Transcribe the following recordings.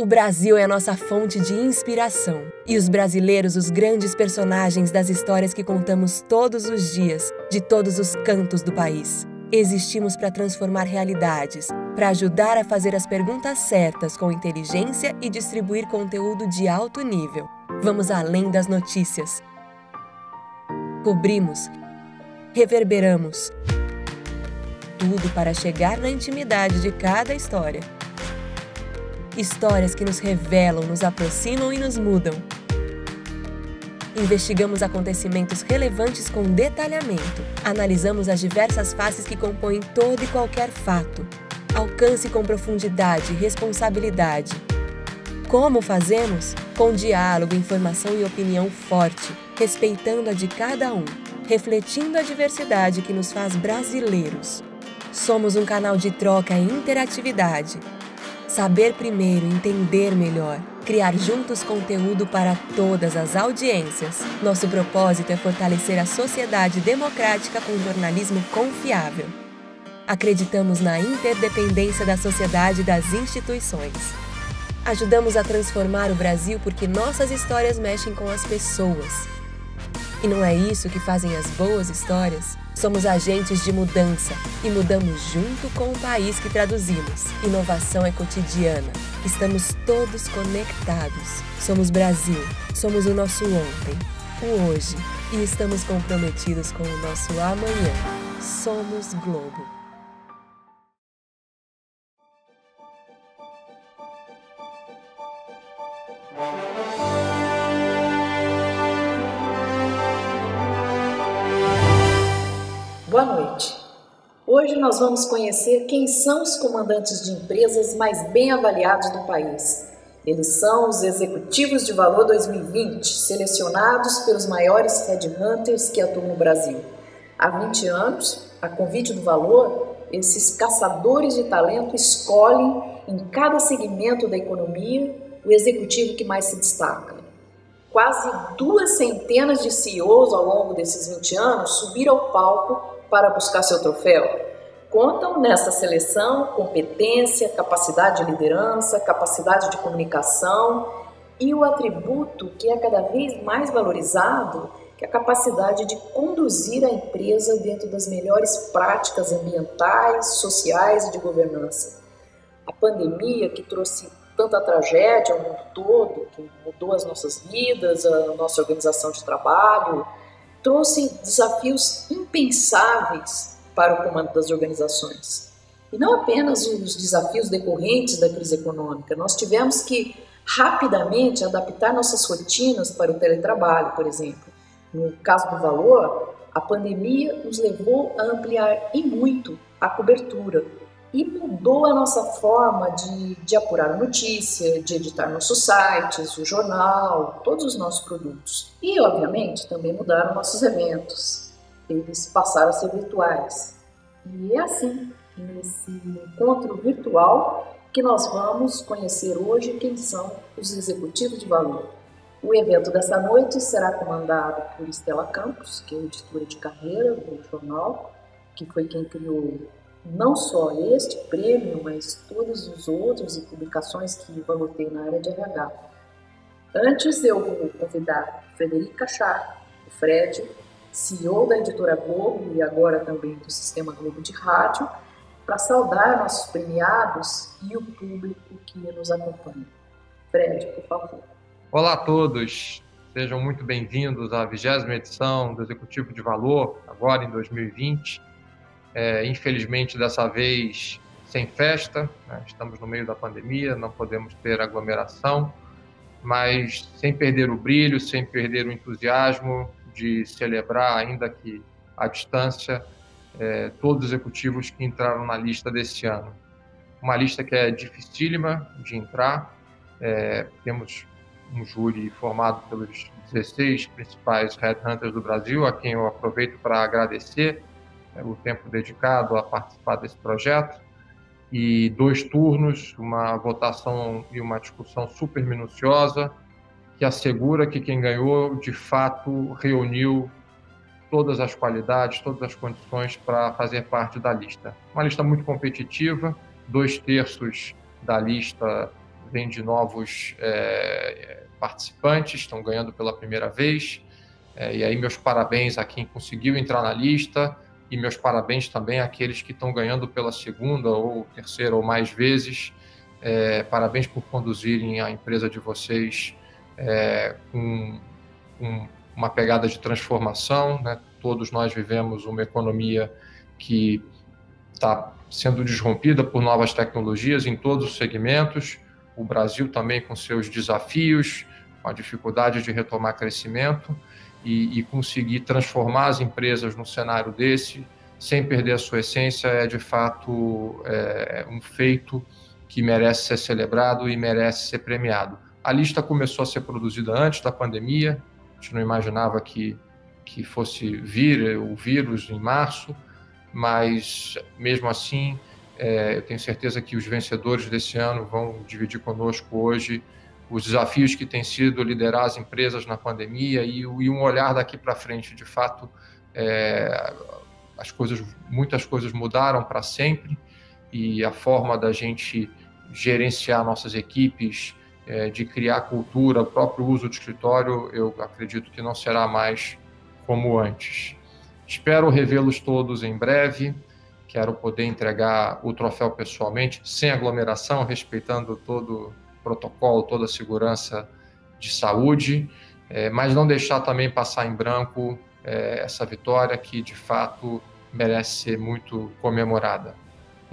O Brasil é a nossa fonte de inspiração. E os brasileiros, os grandes personagens das histórias que contamos todos os dias, de todos os cantos do país. Existimos para transformar realidades, para ajudar a fazer as perguntas certas com inteligência e distribuir conteúdo de alto nível. Vamos além das notícias. Cobrimos, reverberamos. Tudo para chegar na intimidade de cada história. Histórias que nos revelam, nos aproximam e nos mudam. Investigamos acontecimentos relevantes com detalhamento. Analisamos as diversas faces que compõem todo e qualquer fato. Alcance com profundidade e responsabilidade. Como fazemos? Com diálogo, informação e opinião forte, respeitando a de cada um, refletindo a diversidade que nos faz brasileiros. Somos um canal de troca e interatividade. Saber primeiro, entender melhor. Criar juntos conteúdo para todas as audiências. Nosso propósito é fortalecer a sociedade democrática com jornalismo confiável. Acreditamos na interdependência da sociedade e das instituições. Ajudamos a transformar o Brasil porque nossas histórias mexem com as pessoas. E não é isso que fazem as boas histórias? Somos agentes de mudança e mudamos junto com o país que traduzimos. Inovação é cotidiana. Estamos todos conectados. Somos Brasil. Somos o nosso ontem, o hoje. E estamos comprometidos com o nosso amanhã. Somos Globo. Boa noite. Hoje nós vamos conhecer quem são os comandantes de empresas mais bem avaliados do país. Eles são os Executivos de Valor 2020, selecionados pelos maiores headhunters que atuam no Brasil. Há 20 anos, a convite do Valor, esses caçadores de talento escolhem em cada segmento da economia o executivo que mais se destaca. Quase 200 de CEOs ao longo desses 20 anos subiram ao palco para buscar seu troféu. Contam nessa seleção competência, capacidade de liderança, capacidade de comunicação e o atributo que é cada vez mais valorizado, que é a capacidade de conduzir a empresa dentro das melhores práticas ambientais, sociais e de governança. A pandemia, que trouxe tanta tragédia ao mundo todo, que mudou as nossas vidas, a nossa organização de trabalho, trouxe desafios impensáveis para o comando das organizações. E não apenas os desafios decorrentes da crise econômica, nós tivemos que rapidamente adaptar nossas rotinas para o teletrabalho, por exemplo. No caso do Valor, a pandemia nos levou a ampliar e muito a cobertura e mudou a nossa forma de apurar a notícia, de editar nossos sites, o jornal, todos os nossos produtos. E, obviamente, também mudaram nossos eventos. Eles passaram a ser virtuais. E é assim, nesse encontro virtual, que nós vamos conhecer hoje quem são os Executivos de Valor. O evento dessa noite será comandado por Estela Campos, que é editora de carreira do jornal, que foi quem criou não só este prêmio, mas todos os outros e publicações que o Valor tem na área de RH. Antes eu vou convidar Frederica Chá, o Fred, CEO da Editora Globo e agora também do Sistema Globo de Rádio, para saudar nossos premiados e o público que nos acompanha. Fred, por favor. Olá a todos, sejam muito bem-vindos à 20ª edição do Executivo de Valor, agora em 2020. Infelizmente, dessa vez, sem festa, né? Estamos no meio da pandemia, não podemos ter aglomeração, mas sem perder o brilho, sem perder o entusiasmo de celebrar, ainda que à distância, todos os executivos que entraram na lista desse ano. Uma lista que é dificílima de entrar, temos um júri formado pelos 16 principais headhunters do Brasil, a quem eu aproveito para agradecer o tempo dedicado a participar desse projeto, e 2 turnos, uma votação e uma discussão super minuciosa, que assegura que quem ganhou, de fato, reuniu todas as qualidades, todas as condições para fazer parte da lista. Uma lista muito competitiva, 2/3 da lista vem de novos participantes, estão ganhando pela primeira vez. E aí meus parabéns a quem conseguiu entrar na lista e meus parabéns também àqueles que estão ganhando pela segunda ou terceira ou mais vezes. Parabéns por conduzirem a empresa de vocês com uma pegada de transformação, né? Todos nós vivemos uma economia que está sendo disrompida por novas tecnologias em todos os segmentos. O Brasil também com seus desafios, com a dificuldade de retomar crescimento e conseguir transformar as empresas num cenário desse, sem perder a sua essência, é de fato um feito que merece ser celebrado e merece ser premiado. A lista começou a ser produzida antes da pandemia, a gente não imaginava que fosse vir o vírus em março, mas mesmo assim eu tenho certeza que os vencedores desse ano vão dividir conosco hoje os desafios que tem sido liderar as empresas na pandemia e um olhar daqui para frente. De fato, muitas coisas mudaram para sempre e a forma da gente gerenciar nossas equipes, de criar cultura, o próprio uso do escritório, eu acredito que não será mais como antes. Espero revê-los todos em breve. Quero poder entregar o troféu pessoalmente, sem aglomeração, respeitando todo o protocolo, toda a segurança de saúde, mas não deixar também passar em branco essa vitória que, de fato, merece ser muito comemorada.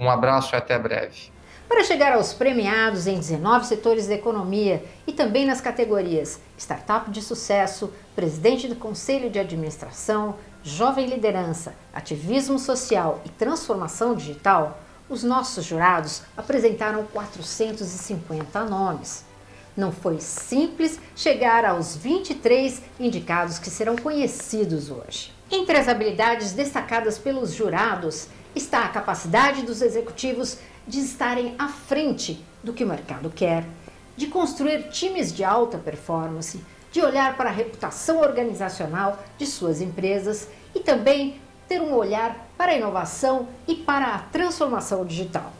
Um abraço e até breve. Para chegar aos premiados em 19 setores da economia e também nas categorias Startup de Sucesso, Presidente do Conselho de Administração, Jovem Liderança, Ativismo Social e Transformação Digital, os nossos jurados apresentaram 450 nomes. Não foi simples chegar aos 23 indicados que serão conhecidos hoje. Entre as habilidades destacadas pelos jurados está a capacidade dos executivos de estarem à frente do que o mercado quer, de construir times de alta performance, de olhar para a reputação organizacional de suas empresas e também ter um olhar para a inovação e para a transformação digital.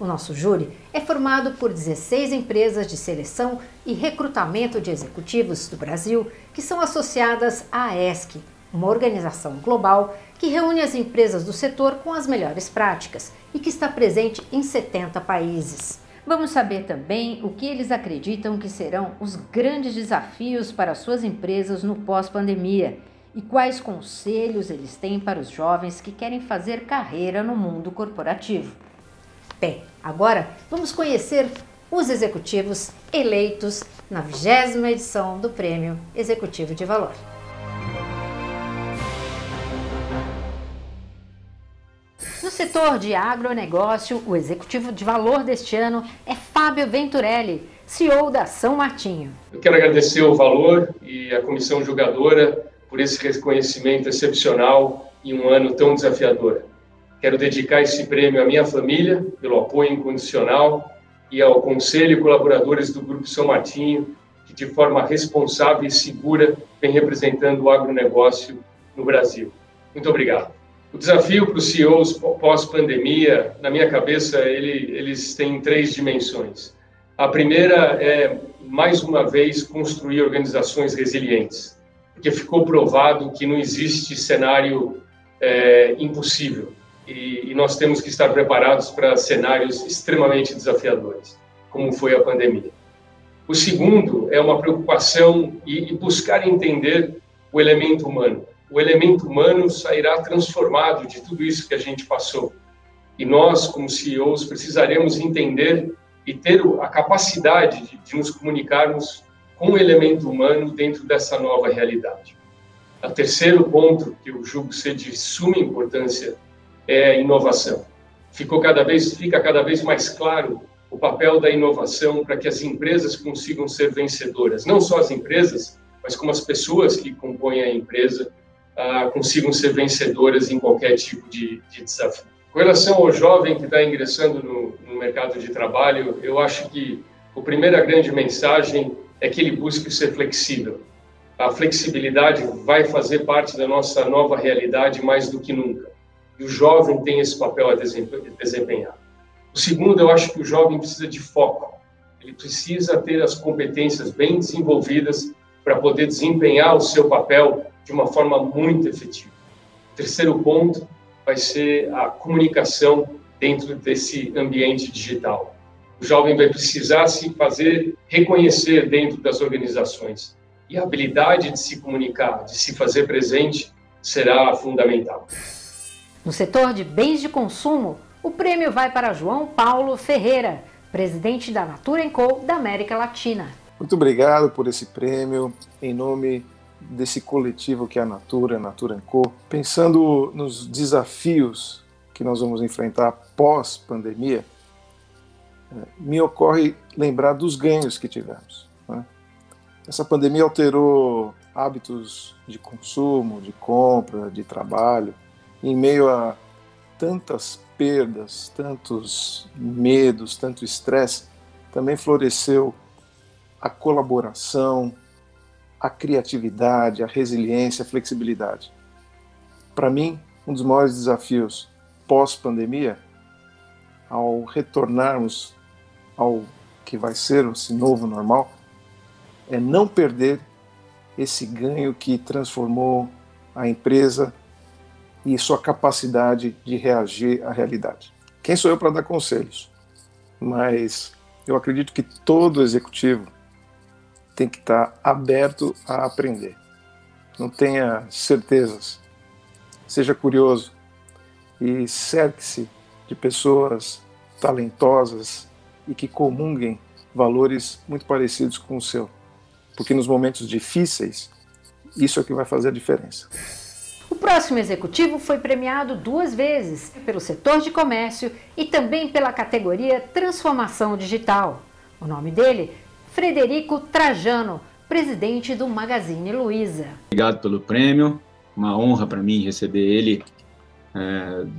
O nosso júri é formado por 16 empresas de seleção e recrutamento de executivos do Brasil que são associadas à ESC, uma organização global que reúne as empresas do setor com as melhores práticas e que está presente em 70 países. Vamos saber também o que eles acreditam que serão os grandes desafios para suas empresas no pós-pandemia e quais conselhos eles têm para os jovens que querem fazer carreira no mundo corporativo. Bem, agora vamos conhecer os executivos eleitos na 20ª edição do Prêmio Executivo de Valor. No setor de agronegócio, o executivo de valor deste ano é Fábio Venturelli, CEO da São Martinho. Eu quero agradecer ao Valor e à comissão julgadora por esse reconhecimento excepcional em um ano tão desafiador. Quero dedicar esse prêmio à minha família, pelo apoio incondicional, e ao Conselho e colaboradores do Grupo São Martinho, que de forma responsável e segura vem representando o agronegócio no Brasil. Muito obrigado. O desafio para os CEOs pós-pandemia, na minha cabeça, eles têm 3 dimensões. A primeira é, mais uma vez, construir organizações resilientes, porque ficou provado que não existe cenário impossível e nós temos que estar preparados para cenários extremamente desafiadores, como foi a pandemia. O segundo é uma preocupação e buscar entender o elemento humano. O elemento humano sairá transformado de tudo isso que a gente passou. E nós, como CEOs, precisaremos entender e ter a capacidade de nos comunicarmos com o elemento humano dentro dessa nova realidade. O terceiro ponto, que eu julgo ser de suma importância, é a inovação. Fica cada vez mais claro o papel da inovação para que as empresas consigam ser vencedoras. Não só as empresas, mas como as pessoas que compõem a empresa consigam ser vencedoras em qualquer tipo de desafio. Com relação ao jovem que está ingressando no mercado de trabalho, eu acho que a primeira grande mensagem é que ele busque ser flexível. A flexibilidade vai fazer parte da nossa nova realidade mais do que nunca. E o jovem tem esse papel a desempenhar. O segundo, eu acho que o jovem precisa de foco. ele precisa ter as competências bem desenvolvidas para poder desempenhar o seu papel de uma forma muito efetiva. O terceiro ponto vai ser a comunicação dentro desse ambiente digital. O jovem vai precisar se fazer reconhecer dentro das organizações. E a habilidade de se comunicar, de se fazer presente, será fundamental. No setor de bens de consumo, o prêmio vai para João Paulo Ferreira, presidente da Natura & Co da América Latina. Muito obrigado por esse prêmio, em nome desse coletivo que é a Natura & Co. Pensando nos desafios que nós vamos enfrentar pós-pandemia, me ocorre lembrar dos ganhos que tivemos, né? Essa pandemia alterou hábitos de consumo, de compra, de trabalho. Em meio a tantas perdas, tantos medos, tanto estresse, também floresceu a colaboração, a criatividade, a resiliência, a flexibilidade. Para mim, um dos maiores desafios pós-pandemia, ao retornarmos ao que vai ser esse novo normal, é não perder esse ganho que transformou a empresa e sua capacidade de reagir à realidade. Quem sou eu para dar conselhos? Mas eu acredito que todo executivo tem que estar aberto a aprender. Não tenha certezas. Seja curioso e cerque-se de pessoas talentosas e que comunguem valores muito parecidos com o seu. Porque nos momentos difíceis, isso é o que vai fazer a diferença. O próximo executivo foi premiado 2 vezes pelo setor de comércio e também pela categoria Transformação Digital. O nome dele, Frederico Trajano, presidente do Magazine Luiza. Obrigado pelo prêmio, uma honra para mim receber ele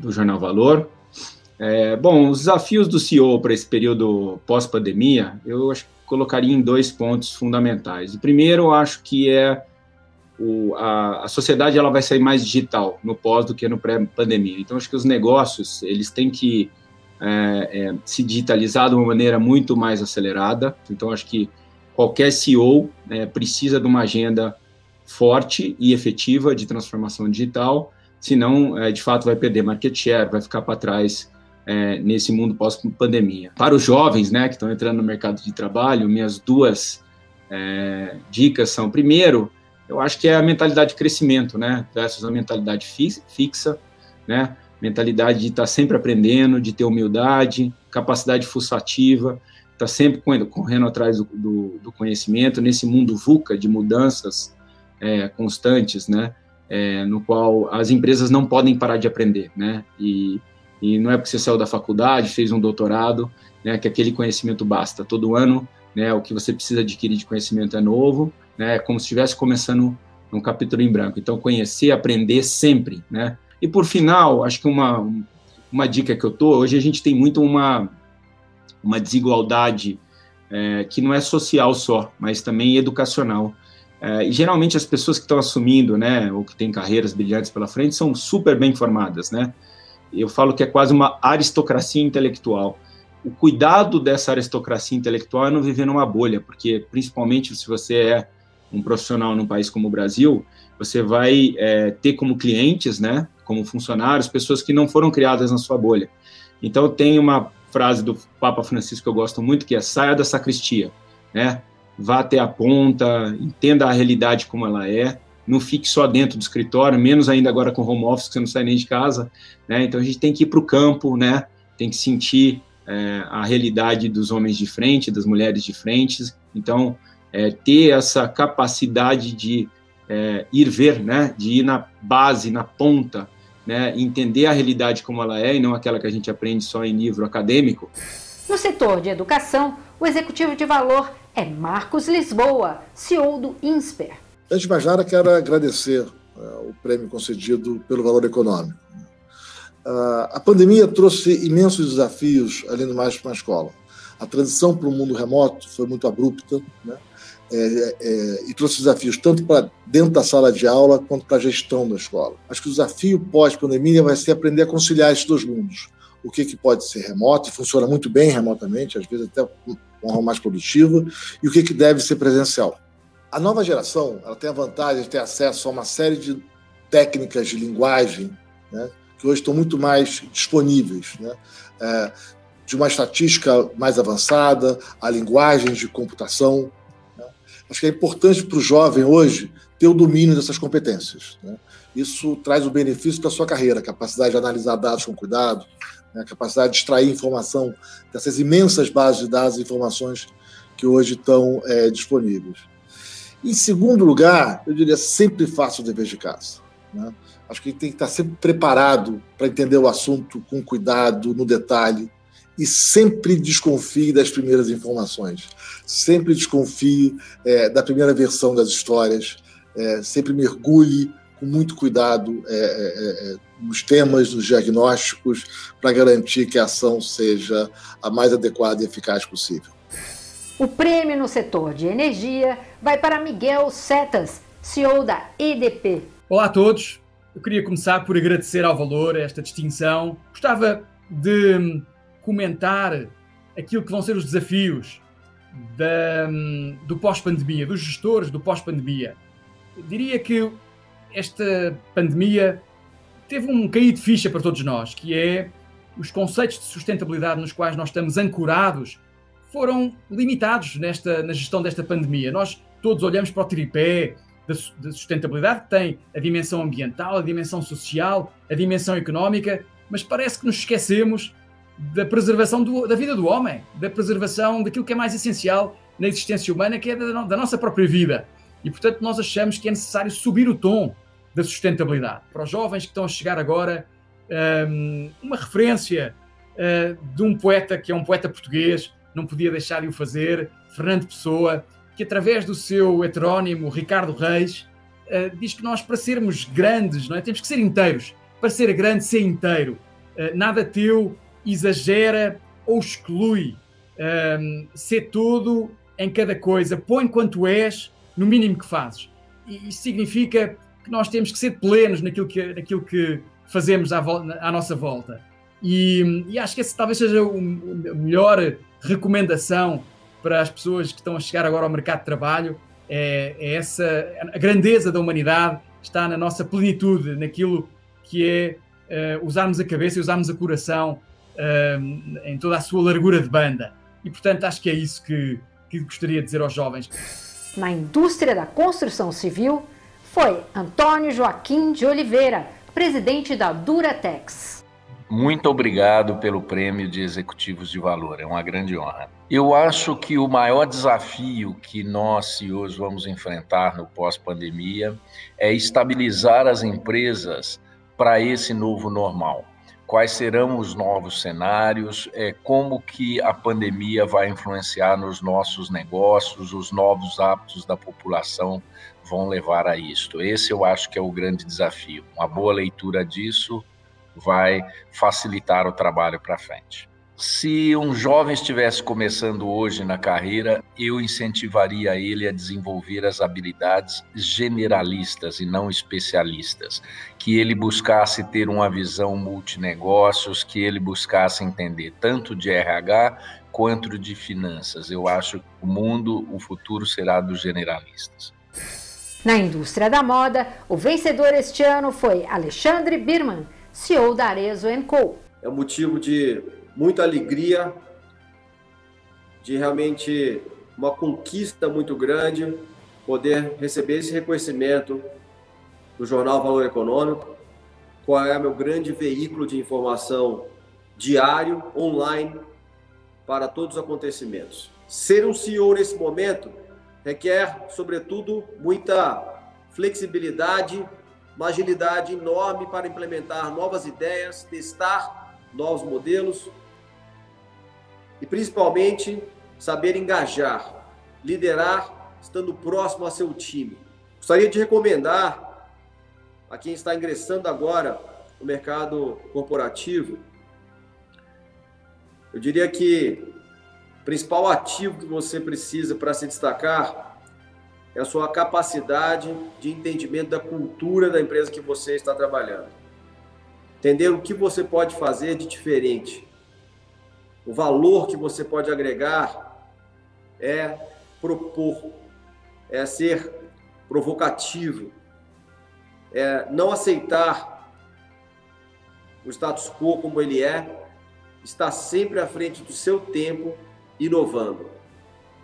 do Jornal Valor. Bom, os desafios do CEO para esse período pós-pandemia, eu acho que colocaria em 2 pontos fundamentais. O primeiro, eu acho que a sociedade ela vai sair mais digital no pós do que no pré-pandemia. Então, acho que os negócios eles têm que se digitalizar de uma maneira muito mais acelerada. Então, acho que qualquer CEO precisa de uma agenda forte e efetiva de transformação digital, senão, de fato, vai perder market share, vai ficar para trás nesse mundo pós-pandemia. Para os jovens, que estão entrando no mercado de trabalho, minhas 2 dicas são, primeiro, eu acho que é a mentalidade de crescimento, versus a mentalidade fixa, mentalidade de estar sempre aprendendo, de ter humildade, capacidade fuçativa, estar sempre correndo atrás do conhecimento, nesse mundo VUCA de mudanças constantes, no qual as empresas não podem parar de aprender, e não é porque você saiu da faculdade, fez um doutorado, que aquele conhecimento basta. Todo ano, o que você precisa adquirir de conhecimento é novo, é como se estivesse começando um capítulo em branco. Então, conhecer, aprender sempre, E, por final, acho que uma dica que eu hoje a gente tem muito uma desigualdade que não é social só, mas também educacional. E, geralmente, as pessoas que estão assumindo, ou que têm carreiras brilhantes pela frente, são super bem formadas, Eu falo que é quase uma aristocracia intelectual. O cuidado dessa aristocracia intelectual é não viver numa bolha, porque, principalmente, se você é um profissional num país como o Brasil, você vai ter como clientes, como funcionários, pessoas que não foram criadas na sua bolha. Então, tem uma frase do Papa Francisco que eu gosto muito, que é: saia da sacristia, vá até a ponta, entenda a realidade como ela é, não fique só dentro do escritório, menos ainda agora com home office, que você não sai nem de casa, Então, a gente tem que ir para o campo, Tem que sentir a realidade dos homens de frente, das mulheres de frente. Então, ter essa capacidade de ir ver, de ir na base, na ponta, entender a realidade como ela é e não aquela que a gente aprende só em livro acadêmico. No setor de educação, o executivo de valor é Marcos Lisboa, CEO do INSPER. Antes de mais nada, quero agradecer o prêmio concedido pelo Valor Econômico. A pandemia trouxe imensos desafios, além do mais, para a escola. A transição para o mundo remoto foi muito abrupta, e trouxe desafios tanto para dentro da sala de aula quanto para a gestão da escola. Acho que o desafio pós-pandemia vai ser aprender a conciliar esses 2 mundos. O que pode ser remoto, e funciona muito bem remotamente, às vezes até uma forma mais produtiva, e o que deve ser presencial. A nova geração ela tem a vantagem de ter acesso a uma série de técnicas de linguagem, né, que hoje estão muito mais disponíveis, né, de uma estatística mais avançada, a linguagens de computação. Né. Acho que é importante para o jovem hoje ter o domínio dessas competências. Né. Isso traz o benefício da sua carreira, a capacidade de analisar dados com cuidado, né, a capacidade de extrair informação dessas imensas bases de dados e informações que hoje estão disponíveis. Em segundo lugar, eu diria, sempre faça o dever de casa. Né? Acho que tem que estar sempre preparado para entender o assunto com cuidado, no detalhe, e sempre desconfie das primeiras informações. Sempre desconfie da primeira versão das histórias, sempre mergulhe com muito cuidado nos temas, nos diagnósticos, para garantir que a ação seja a mais adequada e eficaz possível. O prêmio no setor de energia vai para Miguel Setas, CEO da EDP. Olá a todos, eu queria começar por agradecer ao Valor esta distinção. Gostava de comentar aquilo que vão ser os desafios do pós-pandemia, dos gestores do pós-pandemia. Diria que esta pandemia teve um cair de ficha para todos nós, que é os conceitos de sustentabilidade nos quais nós estamos ancorados foram limitados na gestão desta pandemia. Nós todos olhamos para o tripé da sustentabilidade, que tem a dimensão ambiental, a dimensão social, a dimensão económica, mas parece que nos esquecemos da preservação da vida do homem, da preservação daquilo que é mais essencial na existência humana, que é da nossa própria vida. E, portanto, nós achamos que é necessário subir o tom da sustentabilidade. Para os jovens que estão a chegar agora, uma referência de um poeta, que é um poeta português, não podia deixar de o fazer, Fernando Pessoa, que através do seu heterónimo Ricardo Reis, diz que nós, para sermos grandes, não é? Temos que ser inteiros. Para ser grande, ser inteiro. Nada teu exagera ou exclui. Ser tudo em cada coisa. Põe quanto és no mínimo que fazes. E isso significa que nós temos que ser plenos naquilo que fazemos à nossa volta. E acho que essa talvez seja a melhor recomendação para as pessoas que estão a chegar agora ao mercado de trabalho. A grandeza da humanidade está na nossa plenitude, naquilo que é usarmos a cabeça e usarmos o coração em toda a sua largura de banda. E, portanto, acho que é isso que gostaria de dizer aos jovens. Na indústria da construção civil, foi Antônio Joaquim de Oliveira, presidente da Duratex. Muito obrigado pelo prêmio de executivos de valor, é uma grande honra. Eu acho que o maior desafio que nós, CEOs, vamos enfrentar no pós-pandemia é estabilizar as empresas para esse novo normal. Quais serão os novos cenários, como que a pandemia vai influenciar nos nossos negócios, os novos hábitos da população vão levar a isto. Esse eu acho que é o grande desafio. Uma boa leitura disso vai facilitar o trabalho para frente. Se um jovem estivesse começando hoje na carreira, eu incentivaria ele a desenvolver as habilidades generalistas e não especialistas, que ele buscasse ter uma visão multinegócios, que ele buscasse entender tanto de RH quanto de finanças. Eu acho que o futuro será dos generalistas. Na indústria da moda, o vencedor este ano foi Alexandre Birman, CEO da Arezzo & Co. É um motivo de muita alegria, de realmente uma conquista muito grande, poder receber esse reconhecimento do jornal Valor Econômico, qual é meu grande veículo de informação diário, online, para todos os acontecimentos. Ser um CEO nesse momento requer, sobretudo, muita flexibilidade, uma agilidade enorme para implementar novas ideias, testar novos modelos e, principalmente, saber engajar, liderar, estando próximo a seu time. Gostaria de recomendar a quem está ingressando agora no mercado corporativo, eu diria que o principal ativo que você precisa para se destacar é a sua capacidade de entendimento da cultura da empresa que você está trabalhando. Entender o que você pode fazer de diferente, o valor que você pode agregar é propor, é ser provocativo, é não aceitar o status quo como ele é, estar sempre à frente do seu tempo, inovando.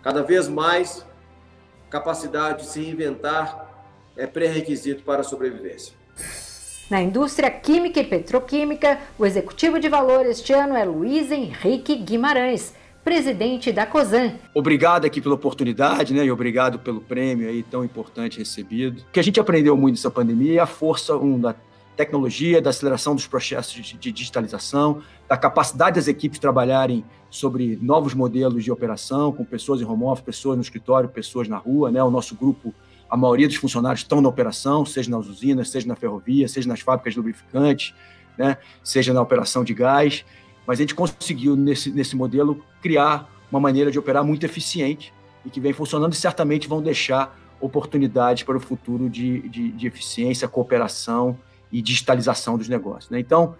Cada vez mais, capacidade de se reinventar é pré-requisito para a sobrevivência. Na indústria química e petroquímica, o executivo de valor este ano é Luiz Henrique Guimarães, presidente da Cosan. Obrigado aqui pela oportunidade, né, e obrigado pelo prêmio aí tão importante recebido. O que a gente aprendeu muito nessa pandemia é a força da tecnologia, da aceleração dos processos de digitalização, da capacidade das equipes trabalharem sobre novos modelos de operação, com pessoas em home office, pessoas no escritório, pessoas na rua, né? O nosso grupo, a maioria dos funcionários estão na operação, seja nas usinas, seja na ferrovia, seja nas fábricas de lubrificantes, né? Seja na operação de gás. Mas a gente conseguiu, nesse modelo, criar uma maneira de operar muito eficiente e que vem funcionando e certamente vão deixar oportunidades para o futuro de eficiência, cooperação e digitalização dos negócios, né? Então,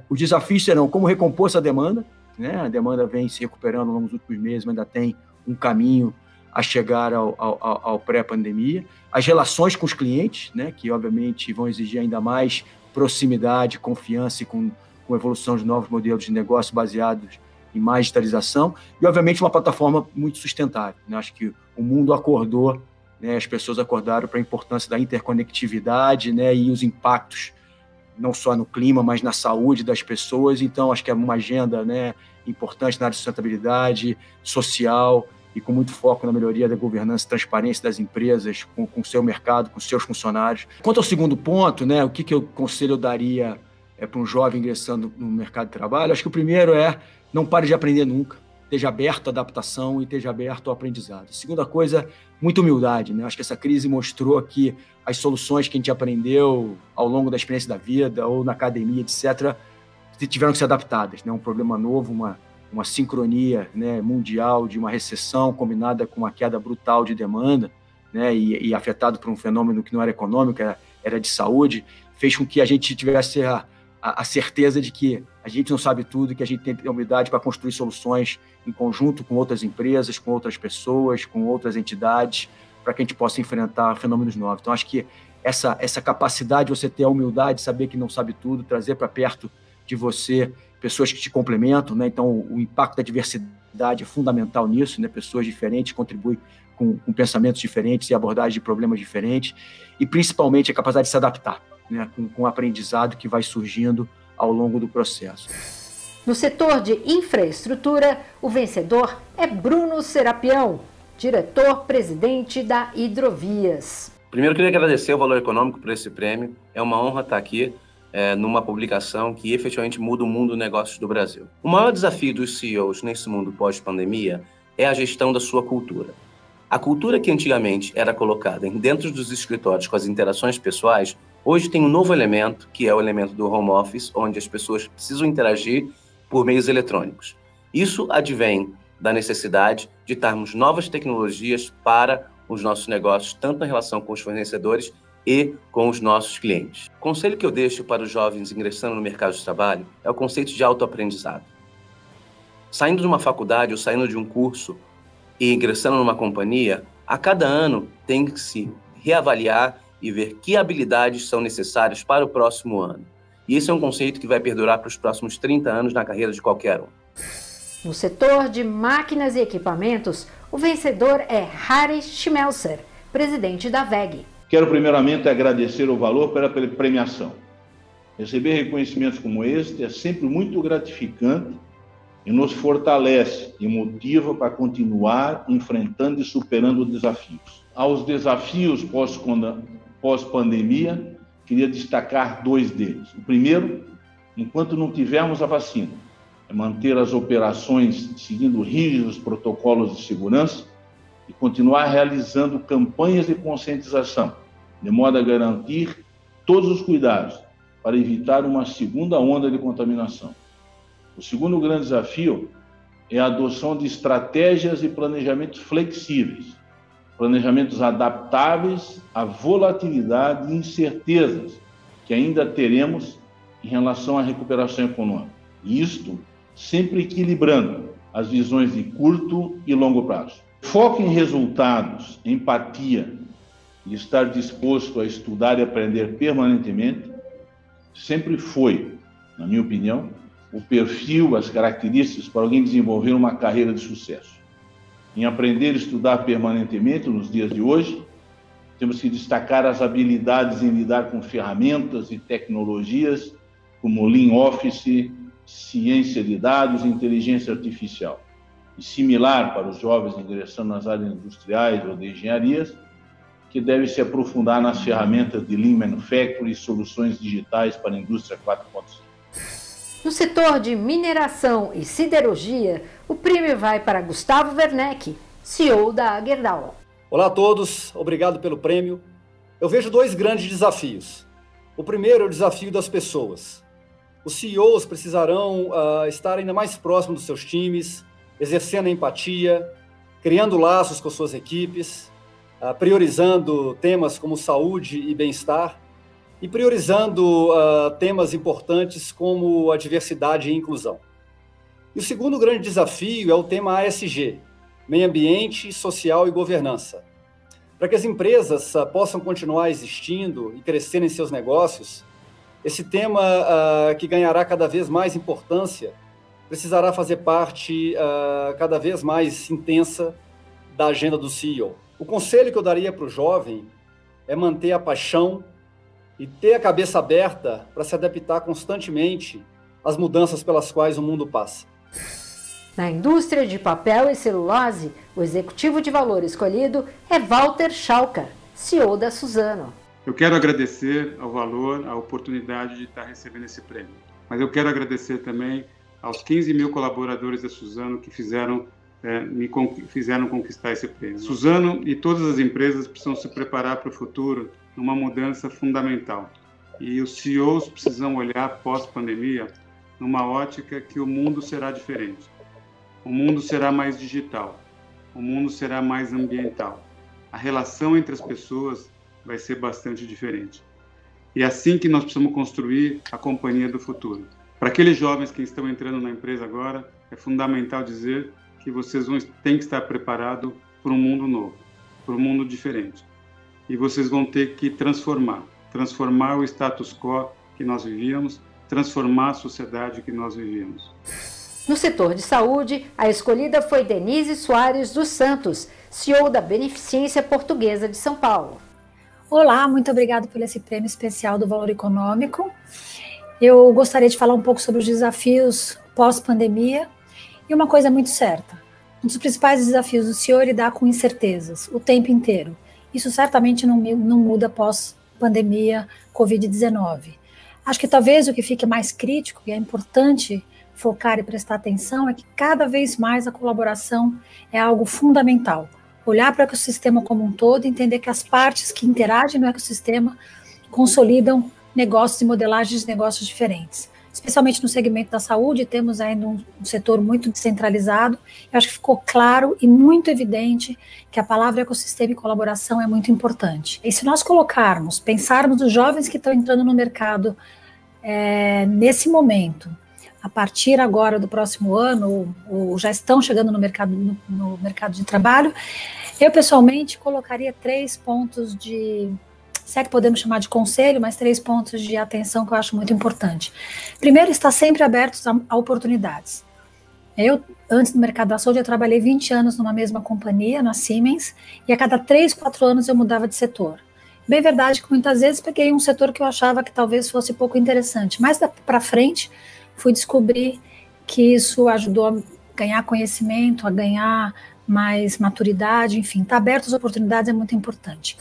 os desafios serão como recompor essa demanda, né? A demanda vem se recuperando ao longo dos últimos meses, mas ainda tem um caminho a chegar ao pré-pandemia. As relações com os clientes, né? Que obviamente vão exigir ainda mais proximidade, confiança e com a evolução de novos modelos de negócio baseados em mais digitalização e, obviamente, uma plataforma muito sustentável, né? Acho que o mundo acordou, né, as pessoas acordaram para a importância da interconectividade, né, e os impactos não só no clima, mas na saúde das pessoas. Então, acho que é uma agenda, né, importante na área de sustentabilidade social e com muito foco na melhoria da governança e transparência das empresas com o seu mercado, com os seus funcionários. Quanto ao segundo ponto, né, o que o conselho daria para um jovem ingressando no mercado de trabalho? Acho que o primeiro é não pare de aprender nunca. Esteja aberto à adaptação e esteja aberto ao aprendizado. A segunda coisa, muita humildade, né? Acho que essa crise mostrou que as soluções que a gente aprendeu ao longo da experiência da vida ou na academia, etc., tiveram que ser adaptadas, né? Um problema novo, uma sincronia, né, mundial de uma recessão combinada com uma queda brutal de demanda, né, e afetado por um fenômeno que não era econômico, era de saúde, fez com que a gente tivesse a certeza de que a gente não sabe tudo, que a gente tem a humildade para construir soluções em conjunto com outras empresas, com outras pessoas, com outras entidades, para que a gente possa enfrentar fenômenos novos. Então, acho que essa capacidade de você ter a humildade, saber que não sabe tudo, trazer para perto de você pessoas que te complementam, né? Então, o impacto da diversidade é fundamental nisso, né? Pessoas diferentes contribuem com pensamentos diferentes e abordagens de problemas diferentes, e principalmente a capacidade de se adaptar, né? Com o aprendizado que vai surgindo ao longo do processo. No setor de infraestrutura, o vencedor é Bruno Serapião, diretor-presidente da Hidrovias. Primeiro, queria agradecer o Valor Econômico por esse prêmio. É uma honra estar aqui numa publicação que efetivamente muda o mundo dos negócios do Brasil. O maior desafio dos CEOs nesse mundo pós-pandemia é a gestão da sua cultura. A cultura que antigamente era colocada dentro dos escritórios com as interações pessoais, hoje tem um novo elemento, que é o elemento do home office, onde as pessoas precisam interagir por meios eletrônicos. Isso advém da necessidade de termos novas tecnologias para os nossos negócios, tanto na relação com os fornecedores e com os nossos clientes. O conselho que eu deixo para os jovens ingressando no mercado de trabalho é o conceito de autoaprendizado. Saindo de uma faculdade ou saindo de um curso e ingressando numa companhia, a cada ano tem que se reavaliar e ver que habilidades são necessárias para o próximo ano. E esse é um conceito que vai perdurar para os próximos 30 anos na carreira de qualquer um. No setor de máquinas e equipamentos, o vencedor é Harry Schmelzer, presidente da WEG. Quero primeiramente agradecer o Valor pela premiação. Receber reconhecimentos como este é sempre muito gratificante e nos fortalece e motiva para continuar enfrentando e superando desafios. Aos desafios pós-pandemia, queria destacar 2 deles. O primeiro, enquanto não tivermos a vacina, é manter as operações seguindo rígidos protocolos de segurança e continuar realizando campanhas de conscientização, de modo a garantir todos os cuidados para evitar uma segunda onda de contaminação. O segundo grande desafio é a adoção de estratégias e planejamentos flexíveis, planejamentos adaptáveis à volatilidade e incertezas que ainda teremos em relação à recuperação econômica. E isto sempre equilibrando as visões de curto e longo prazo. Foco em resultados, empatia e estar disposto a estudar e aprender permanentemente sempre foi, na minha opinião, o perfil, as características para alguém desenvolver uma carreira de sucesso. Em aprender e estudar permanentemente nos dias de hoje, temos que destacar as habilidades em lidar com ferramentas e tecnologias como Lean Office, ciência de dados e inteligência artificial. E similar para os jovens ingressando nas áreas industriais ou de engenharias, que deve se aprofundar nas ferramentas de Lean Manufacturing e soluções digitais para a indústria 4.0. No setor de mineração e siderurgia, o prêmio vai para Gustavo Werneck, CEO da Gerdau. Olá a todos, obrigado pelo prêmio. Eu vejo dois grandes desafios. O primeiro é o desafio das pessoas. Os CEOs precisarão estar ainda mais próximos dos seus times, exercendo a empatia, criando laços com suas equipes, priorizando temas como saúde e bem-estar e priorizando temas importantes como a diversidade e inclusão. E o segundo grande desafio é o tema ASG, meio ambiente, social e governança. Para que as empresas possam continuar existindo e crescerem seus negócios, esse tema que ganhará cada vez mais importância precisará fazer parte cada vez mais intensa da agenda do CEO. O conselho que eu daria para o jovem é manter a paixão e ter a cabeça aberta para se adaptar constantemente às mudanças pelas quais o mundo passa. Na indústria de papel e celulose, o executivo de valor escolhido é Walter Schalker, CEO da Suzano. Eu quero agradecer ao Valor a oportunidade de estar recebendo esse prêmio, mas eu quero agradecer também aos 15 mil colaboradores da Suzano que fizeram conquistar esse prêmio. Suzano e todas as empresas precisam se preparar para o futuro numa mudança fundamental. E os CEOs precisam olhar pós-pandemia numa ótica que o mundo será diferente. O mundo será mais digital. O mundo será mais ambiental. A relação entre as pessoas vai ser bastante diferente. E é assim que nós precisamos construir a companhia do futuro. Para aqueles jovens que estão entrando na empresa agora, é fundamental dizer que vocês têm que estar preparados para um mundo novo, para um mundo diferente. E vocês vão ter que transformar o status quo que nós vivíamos, transformar a sociedade que nós vivíamos. No setor de saúde, a escolhida foi Denise Soares dos Santos, CEO da Beneficência Portuguesa de São Paulo. Olá, muito obrigado por esse prêmio especial do Valor Econômico. Eu gostaria de falar um pouco sobre os desafios pós-pandemia. E uma coisa muito certa, um dos principais desafios do CEO é lidar com incertezas o tempo inteiro. Isso certamente não muda pós-pandemia Covid-19. Acho que talvez o que fique mais crítico, e é importante focar e prestar atenção, é que cada vez mais a colaboração é algo fundamental. Olhar para o ecossistema como um todo e entender que as partes que interagem no ecossistema consolidam negócios e modelagens de negócios diferentes. Especialmente no segmento da saúde, temos ainda um setor muito descentralizado. Eu acho que ficou claro e muito evidente que a palavra ecossistema e colaboração é muito importante. E se nós pensarmos os jovens que estão entrando no mercado nesse momento, a partir agora do próximo ano, ou já estão chegando no mercado de trabalho, eu pessoalmente colocaria 3 pontos se é que podemos chamar de conselho, mas 3 pontos de atenção que eu acho muito importante. Primeiro, estar sempre abertos a oportunidades. Eu, antes do mercado da saúde, eu trabalhei 20 anos numa mesma companhia, na Siemens, e a cada 3, 4 anos eu mudava de setor. Bem verdade que muitas vezes peguei um setor que eu achava que talvez fosse pouco interessante, mas para frente fui descobrir que isso ajudou a ganhar conhecimento, a ganhar mais maturidade, enfim, estar aberto às oportunidades é muito importante.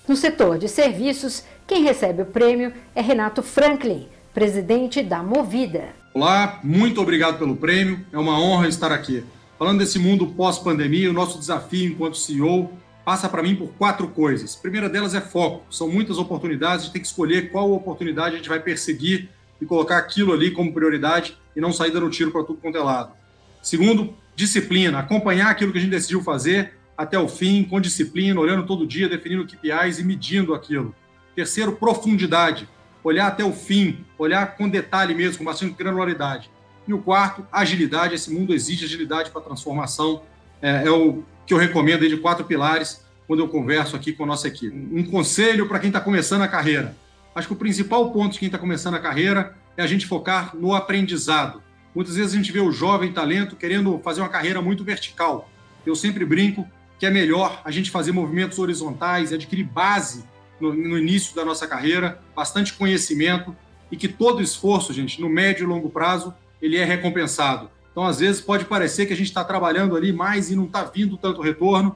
No setor de serviços, quem recebe o prêmio é Renato Franklin, presidente da Movida. Olá, muito obrigado pelo prêmio, é uma honra estar aqui. Falando desse mundo pós-pandemia, o nosso desafio enquanto CEO passa para mim por 4 coisas. A primeira delas é foco, são muitas oportunidades, a gente tem que escolher qual oportunidade a gente vai perseguir e colocar aquilo ali como prioridade e não sair dando tiro para tudo quanto é lado. Segundo, disciplina, acompanhar aquilo que a gente decidiu fazer até o fim, com disciplina, olhando todo dia, definindo KPIs e medindo aquilo. Terceiro, profundidade, olhar até o fim, olhar com detalhe mesmo, com bastante granularidade. E o quarto, agilidade, esse mundo exige agilidade para transformação, é o que eu recomendo aí de 4 pilares quando eu converso aqui com a nossa equipe. Um conselho para quem está começando a carreira. Acho que o principal ponto de quem está começando a carreira é a gente focar no aprendizado. Muitas vezes a gente vê o jovem talento querendo fazer uma carreira muito vertical. Eu sempre brinco que é melhor a gente fazer movimentos horizontais, adquirir base no início da nossa carreira, bastante conhecimento, e que todo esforço, gente, no médio e longo prazo, ele é recompensado. Então, às vezes, pode parecer que a gente está trabalhando ali mais e não está vindo tanto retorno.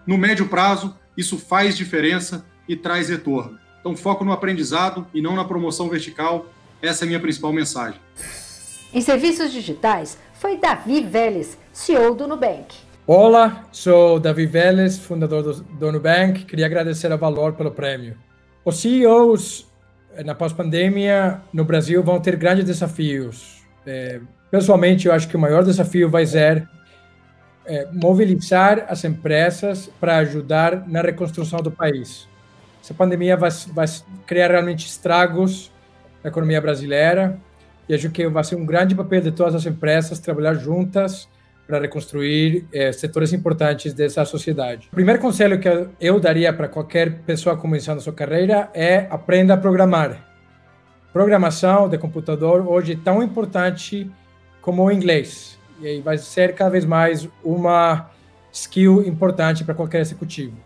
No médio prazo, isso faz diferença e traz retorno. Então, foco no aprendizado e não na promoção vertical. Essa é a minha principal mensagem. Em serviços digitais, foi Davi Vélez, CEO do Nubank. Olá, sou Davi Vélez, fundador do Nubank. Queria agradecer ao Valor pelo prêmio. Os CEOs na pós-pandemia no Brasil vão ter grandes desafios. Pessoalmente, eu acho que o maior desafio vai ser mobilizar as empresas para ajudar na reconstrução do país. Essa pandemia vai criar realmente estragos na economia brasileira e acho que vai ser um grande papel de todas as empresas trabalhar juntas para reconstruir setores importantes dessa sociedade. O primeiro conselho que eu daria para qualquer pessoa começando a sua carreira é aprenda a programar. Programação de computador hoje é tão importante como o inglês. E aí vai ser cada vez mais uma skill importante para qualquer executivo.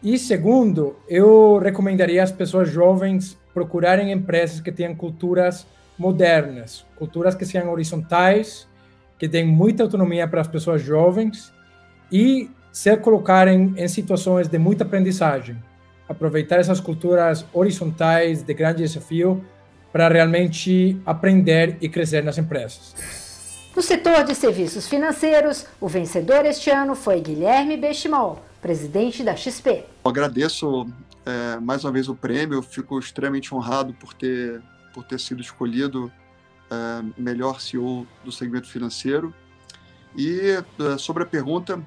E segundo, eu recomendaria às pessoas jovens procurarem empresas que tenham culturas modernas, culturas que sejam horizontais, que deem muita autonomia para as pessoas jovens e se colocarem em situações de muita aprendizagem. Aproveitar essas culturas horizontais de grande desafio para realmente aprender e crescer nas empresas. No setor de serviços financeiros, o vencedor este ano foi Guilherme Benchimol, presidente da XP. Eu agradeço mais uma vez o prêmio, eu fico extremamente honrado por ter sido escolhido melhor CEO do segmento financeiro. E sobre a pergunta,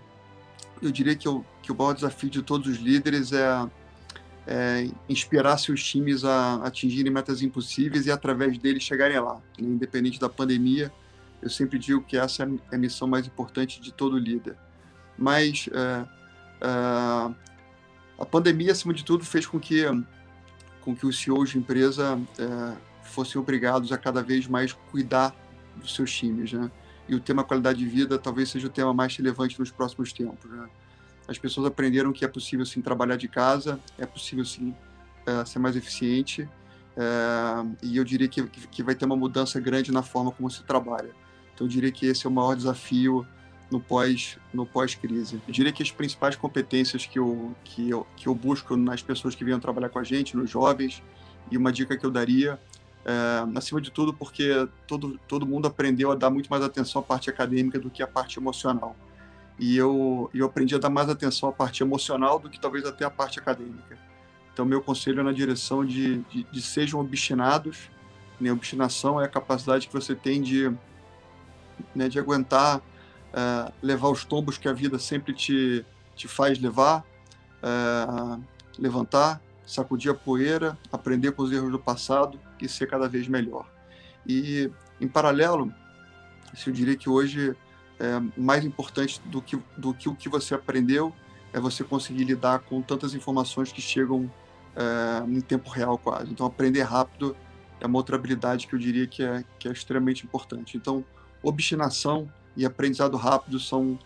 eu diria que o maior desafio de todos os líderes é inspirar seus times a atingirem metas impossíveis e através deles chegarem lá, independente da pandemia. Eu sempre digo que essa é a missão mais importante de todo líder. Mas a pandemia, acima de tudo, fez com que os CEOs de empresa fossem obrigados a cada vez mais cuidar dos seus times, né? E o tema qualidade de vida talvez seja o tema mais relevante nos próximos tempos, né? As pessoas aprenderam que é possível, sim, trabalhar de casa, é possível, sim, ser mais eficiente, e eu diria que vai ter uma mudança grande na forma como se trabalha. Então, eu diria que esse é o maior desafio no pós-crise. Eu diria que as principais competências que eu busco nas pessoas que vêm trabalhar com a gente, nos jovens, e uma dica que eu daria, acima de tudo, porque todo mundo aprendeu a dar muito mais atenção à parte acadêmica do que à parte emocional. E eu aprendi a dar mais atenção à parte emocional do que talvez até à parte acadêmica. Então, meu conselho é na direção de sejam obstinados, né? Obstinação é a capacidade que você tem de aguentar, levar os tombos que a vida sempre te faz levar, levantar, sacudir a poeira, aprender com os erros do passado e ser cada vez melhor. E, em paralelo, eu diria que hoje mais importante do que o que você aprendeu é você conseguir lidar com tantas informações que chegam em tempo real quase. Então, aprender rápido é uma outra habilidade que eu diria que é extremamente importante. Então, obstinação e aprendizado rápido são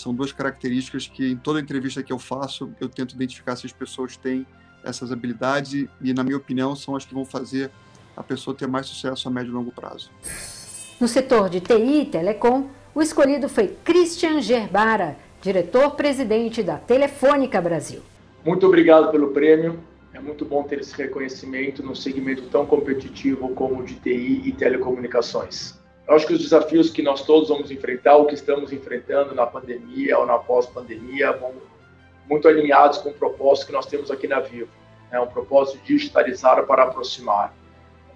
duas características que, em toda entrevista que eu faço, eu tento identificar se as pessoas têm essas habilidades e, na minha opinião, são as que vão fazer a pessoa ter mais sucesso a médio e longo prazo. No setor de TI e Telecom, o escolhido foi Christian Gerbara, diretor-presidente da Telefônica Brasil. Muito obrigado pelo prêmio. É muito bom ter esse reconhecimento num segmento tão competitivo como o de TI e telecomunicações. Eu acho que os desafios que nós todos vamos enfrentar, o que estamos enfrentando na pandemia ou na pós-pandemia, vão muito alinhados com o propósito que nós temos aqui na Vivo. É um propósito de digitalizar para aproximar.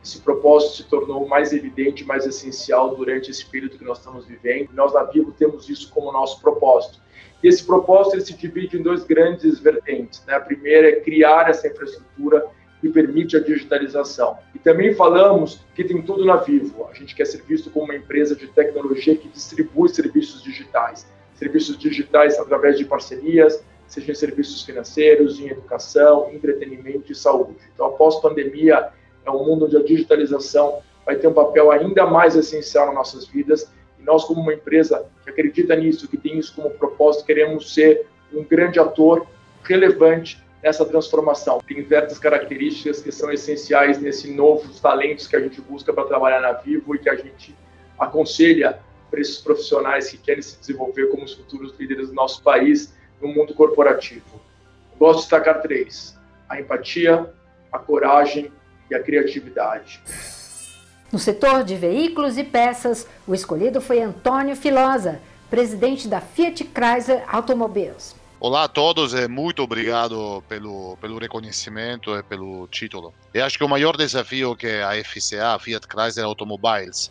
Esse propósito se tornou mais evidente, mais essencial durante esse período que nós estamos vivendo. Nós, na Vivo, temos isso como nosso propósito. E esse propósito ele se divide em dois grandes vertentes, né? A primeira é criar essa infraestrutura que permite a digitalização. E também falamos que tem tudo na Vivo. A gente quer ser visto como uma empresa de tecnologia que distribui serviços digitais. serviços digitais através de parcerias, seja em serviços financeiros, em educação, entretenimento e saúde. Então, após pandemia, é um mundo onde a digitalização vai ter um papel ainda mais essencial nas nossas vidas, e nós, como uma empresa que acredita nisso, que tem isso como propósito, queremos ser um grande ator relevante nessa transformação. Tem diversas características que são essenciais nesses novos talentos que a gente busca para trabalhar na Vivo e que a gente aconselha para esses profissionais que querem se desenvolver como os futuros líderes do nosso país no mundo corporativo. Gosto de destacar 3: a empatia, a coragem e a criatividade. No setor de veículos e peças, o escolhido foi Antônio Filosa, presidente da Fiat Chrysler Automobiles. Olá a todos e muito obrigado pelo reconhecimento e pelo título. Eu acho que o maior desafio que a FCA, a Fiat Chrysler Automobiles,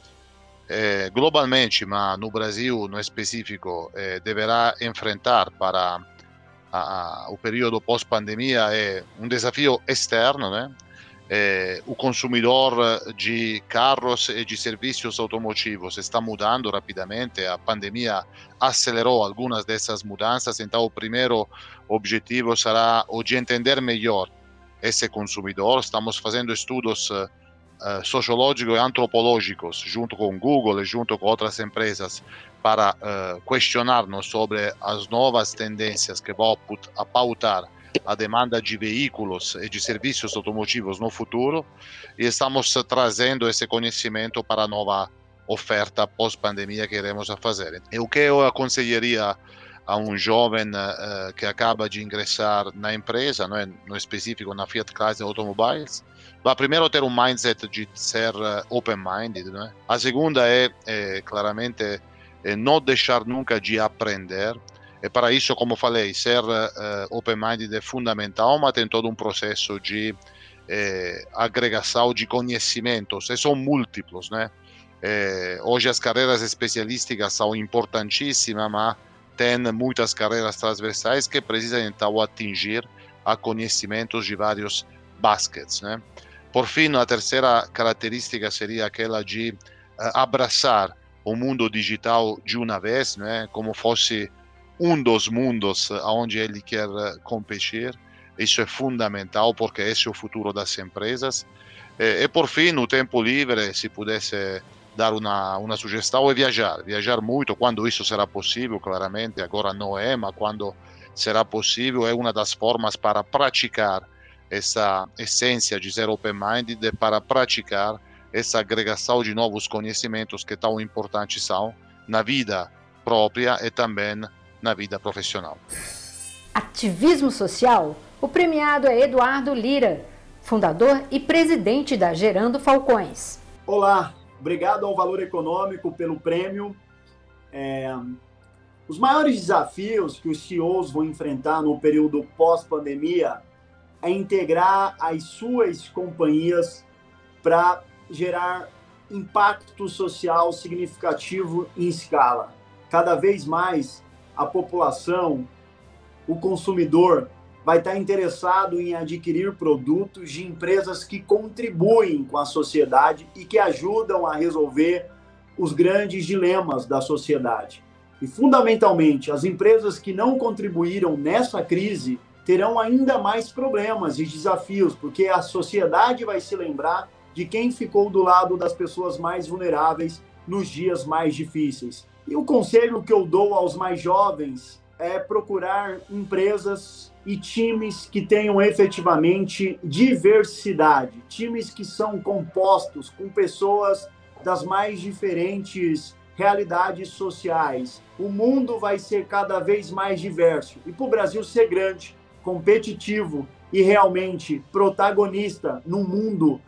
globalmente, mas no Brasil no específico, deverá enfrentar para o período pós-pandemia é um desafio externo, né? O consumidor de carros e de serviços automotivos está mudando rapidamente, a pandemia acelerou algumas dessas mudanças, então o primeiro objetivo será o de entender melhor esse consumidor. Estamos fazendo estudos sociológicos e antropológicos junto com Google e junto com outras empresas para questionar-nos sobre as novas tendências que vão pautar a demanda de veículos e de serviços automotivos no futuro, e estamos trazendo esse conhecimento para a nova oferta pós-pandemia que iremos fazer. E o que eu aconselharia a um jovem que acaba de ingressar na empresa, no específico na Fiat Chrysler Automobiles, vai primeiro ter um mindset de ser open-minded, né? A segunda é claramente não deixar nunca de aprender. E para isso, como falei, ser open-minded é fundamental, mas tem todo um processo de agregação de conhecimentos, e são múltiplos, né? Hoje as carreiras especialísticas são importantíssimas, mas tem muitas carreiras transversais que precisam então atingir a conhecimentos de vários baskets, né? Por fim, a terceira característica seria aquela de abraçar o mundo digital de uma vez, né? Como fosse um dos mundos onde ele quer competir. Isso é fundamental porque esse é o futuro das empresas. E por fim, no tempo livre, se pudesse dar uma sugestão, é viajar muito quando isso será possível, claramente, agora não é, mas quando será possível é uma das formas para praticar essa essência de ser open-minded e para praticar essa agregação de novos conhecimentos que tão importantes são na vida própria e também na vida profissional. Ativismo social. O premiado é Eduardo Lira, fundador e presidente da Gerando Falcões. Olá, obrigado ao Valor Econômico pelo prêmio. Os maiores desafios que os CEOs vão enfrentar no período pós-pandemia é integrar as suas companhias para gerar impacto social significativo em escala. Cada vez mais a população, o consumidor, vai estar interessado em adquirir produtos de empresas que contribuem com a sociedade e que ajudam a resolver os grandes dilemas da sociedade. E, fundamentalmente, as empresas que não contribuíram nessa crise terão ainda mais problemas e desafios, porque a sociedade vai se lembrar de quem ficou do lado das pessoas mais vulneráveis nos dias mais difíceis. E o conselho que eu dou aos mais jovens é procurar empresas e times que tenham efetivamente diversidade, times que são compostos com pessoas das mais diferentes realidades sociais. O mundo vai ser cada vez mais diverso e para o Brasil ser grande, competitivo e realmente protagonista num mundo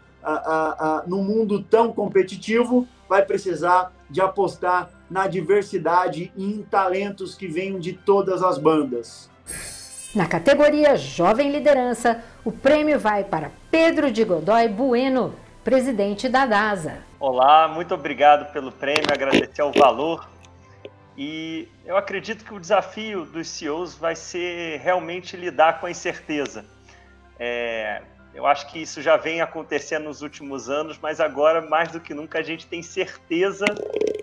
tão competitivo, vai precisar de apostar na diversidade e em talentos que venham de todas as bandas. Na categoria Jovem Liderança, o prêmio vai para Pedro de Godoy Bueno, presidente da DASA. Olá, muito obrigado pelo prêmio, agradecer ao Valor. E eu acredito que o desafio dos CEOs vai ser realmente lidar com a incerteza. Eu acho que isso já vem acontecendo nos últimos anos, mas agora, mais do que nunca, a gente tem certeza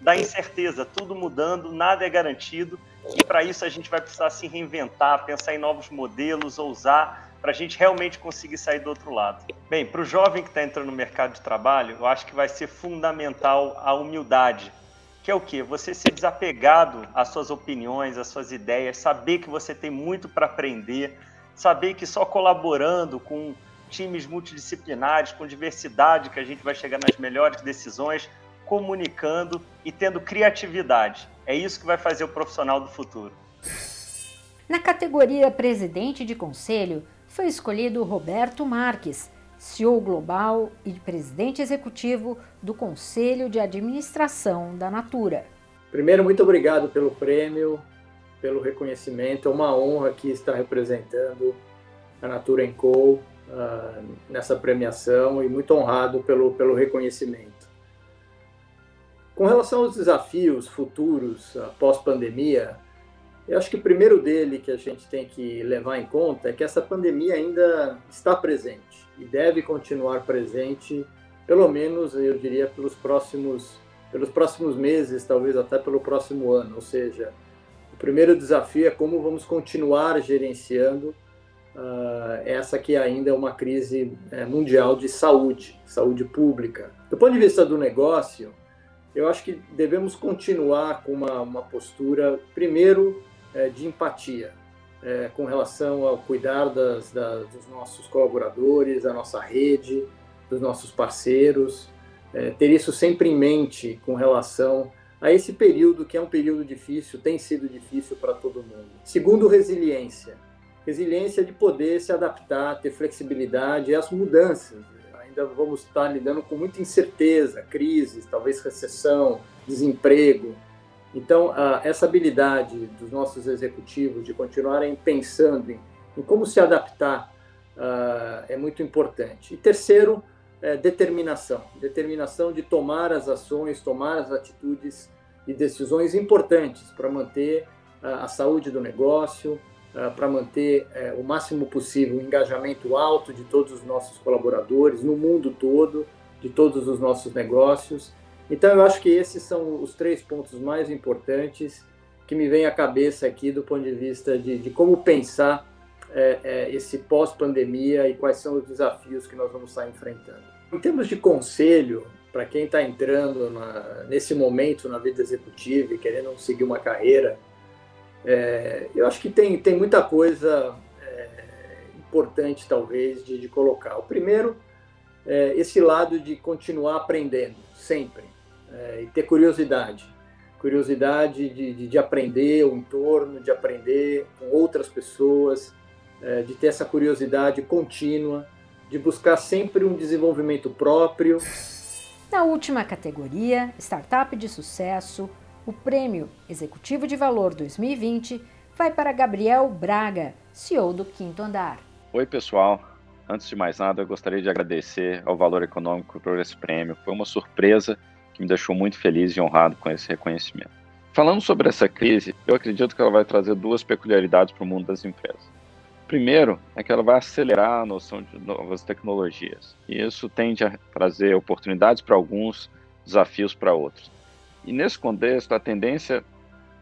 da incerteza, tudo mudando, nada é garantido, e para isso a gente vai precisar se reinventar, pensar em novos modelos, ousar, para a gente realmente conseguir sair do outro lado. Bem, para o jovem que está entrando no mercado de trabalho, eu acho que vai ser fundamental a humildade, que é o quê? Você ser desapegado às suas opiniões, às suas ideias, saber que você tem muito para aprender, saber que só colaborando com times multidisciplinares, com diversidade, que a gente vai chegar nas melhores decisões, comunicando e tendo criatividade. É isso que vai fazer o profissional do futuro. Na categoria Presidente de Conselho, foi escolhido Roberto Marques, CEO global e presidente executivo do Conselho de Administração da Natura. Primeiro, muito obrigado pelo prêmio, pelo reconhecimento. É uma honra aqui estar representando a Natura & Co nessa premiação e muito honrado pelo reconhecimento. Com relação aos desafios futuros pós-pandemia, eu acho que o primeiro dele que a gente tem que levar em conta é que essa pandemia ainda está presente e deve continuar presente, pelo menos, eu diria, pelos próximos meses, talvez até pelo próximo ano. Ou seja, o primeiro desafio é como vamos continuar gerenciando essa que ainda é uma crise mundial de saúde pública. Do ponto de vista do negócio, eu acho que devemos continuar com uma postura, primeiro, de empatia, com relação ao cuidar dos nossos colaboradores, da nossa rede, dos nossos parceiros, ter isso sempre em mente com relação a esse período, que é um período difícil, tem sido difícil para todo mundo. Segundo, resiliência. Resiliência de poder se adaptar, ter flexibilidade às mudanças. Ainda vamos estar lidando com muita incerteza, crises, talvez recessão, desemprego. Então, essa habilidade dos nossos executivos de continuarem pensando em como se adaptar é muito importante. E terceiro, determinação. Determinação de tomar as ações, tomar as atitudes e decisões importantes para manter a saúde do negócio, para manter o máximo possível o engajamento alto de todos os nossos colaboradores no mundo todo, de todos os nossos negócios. Então, eu acho que esses são os 3 pontos mais importantes que me vêm à cabeça aqui do ponto de vista de como pensar esse pós-pandemia e quais são os desafios que nós vamos estar enfrentando. Em termos de conselho, para quem está entrando nesse momento na vida executiva e querendo seguir uma carreira, eu acho que tem muita coisa importante, talvez, de colocar. O primeiro é esse lado de continuar aprendendo, sempre, e ter curiosidade. Curiosidade de aprender o entorno, de aprender com outras pessoas, de ter essa curiosidade contínua, de buscar sempre um desenvolvimento próprio. Na última categoria, Startup de Sucesso, o Prêmio Executivo de Valor 2020 vai para Gabriel Braga, CEO do Quinto Andar. Oi, pessoal. Antes de mais nada, eu gostaria de agradecer ao Valor Econômico por esse prêmio. Foi uma surpresa que me deixou muito feliz e honrado com esse reconhecimento. Falando sobre essa crise, eu acredito que ela vai trazer 2 peculiaridades para o mundo das empresas. Primeiro, é que ela vai acelerar a noção de novas tecnologias. E isso tende a trazer oportunidades para alguns, desafios para outros. E nesse contexto, a tendência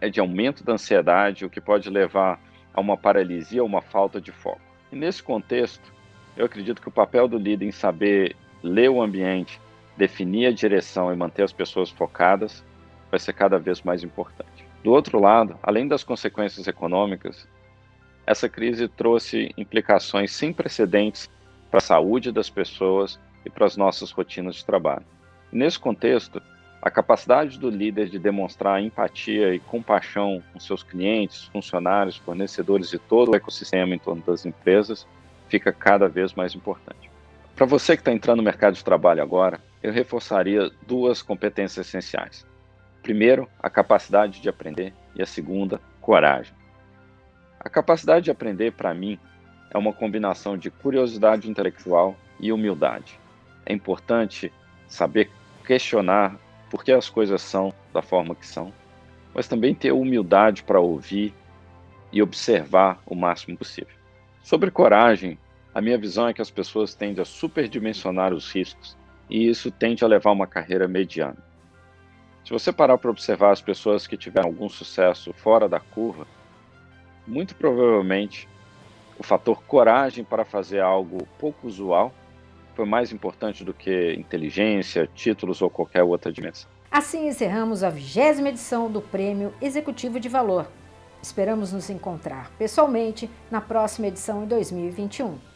é de aumento da ansiedade, o que pode levar a uma paralisia ou uma falta de foco. E nesse contexto, eu acredito que o papel do líder em saber ler o ambiente, definir a direção e manter as pessoas focadas vai ser cada vez mais importante. Do outro lado, além das consequências econômicas, essa crise trouxe implicações sem precedentes para a saúde das pessoas e para as nossas rotinas de trabalho. E nesse contexto, a capacidade do líder de demonstrar empatia e compaixão com seus clientes, funcionários, fornecedores e todo o ecossistema em torno das empresas fica cada vez mais importante. Para você que está entrando no mercado de trabalho agora, eu reforçaria 2 competências essenciais. Primeiro, a capacidade de aprender e a segunda, coragem. A capacidade de aprender, para mim, é uma combinação de curiosidade intelectual e humildade. É importante saber questionar por que as coisas são da forma que são, mas também ter humildade para ouvir e observar o máximo possível. Sobre coragem, a minha visão é que as pessoas tendem a superdimensionar os riscos e isso tende a levar uma carreira mediana. Se você parar para observar as pessoas que tiveram algum sucesso fora da curva, muito provavelmente o fator coragem para fazer algo pouco usual foi mais importante do que inteligência, títulos ou qualquer outra dimensão. Assim encerramos a 20ª edição do Prêmio Executivo de Valor. Esperamos nos encontrar pessoalmente na próxima edição em 2021.